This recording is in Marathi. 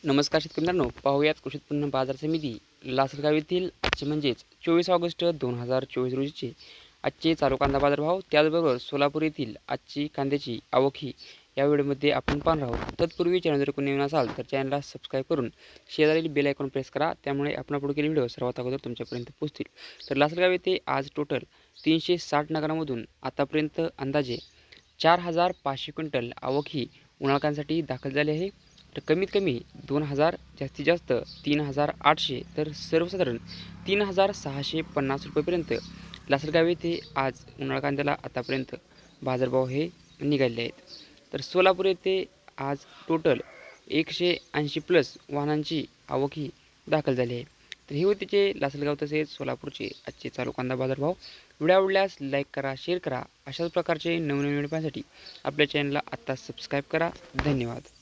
नमस्कार शेतकरी मित्रांनो, पाहूयात कृषी उत्पन्न बाजार समिती लासलगाव येथील आजचे म्हणजेच 24 ऑगस्ट 2024 रोजीचे आजचे चालू कांदा बाजारभाव, त्याचबरोबर सोलापूर येथील आजची कांद्याची आवक ही या व्हिडिओमध्ये आपण पाहणार आहोत. तत्पूर्वी चॅनल जर कोणी नवीन असाल तर चॅनलला सबस्क्राईब करून शेजारील बेल आयकॉन प्रेस करा, त्यामुळे आपण पुढे केलेले व्हिडिओ सर्वात अगोदर तुमच्यापर्यंत पोहोचतील. तर लासलगाव येथे आज टोटल 360 नगरामधून आतापर्यंत अंदाजे 4500 क्विंटल आवक ही उन्हाळकांसाठी दाखल झाली आहे. तर कमीत कमी 2000, जास्तीत जास्त 3800, तर सर्वसाधारण 3650 रुपयेपर्यंत लासलगाव येथे आज उन्हाळ कांद्याला आतापर्यंत बाजारभाव हे निघाले आहेत. तर सोलापूर येथे आज टोटल 180 प्लस वाहनांची आवक ही दाखल झाली आहे. तर हे होते लासलगाव तसेच सोलापूरचे आजचे चालू कांदा बाजारभाव. व्हिडिओ आवडल्यास लाईक करा, शेअर करा. अशाच प्रकारचे नवनवीन व्हिडिओ पाहण्यासाठी आपल्या चॅनलला आत्ता सबस्क्राईब करा. धन्यवाद.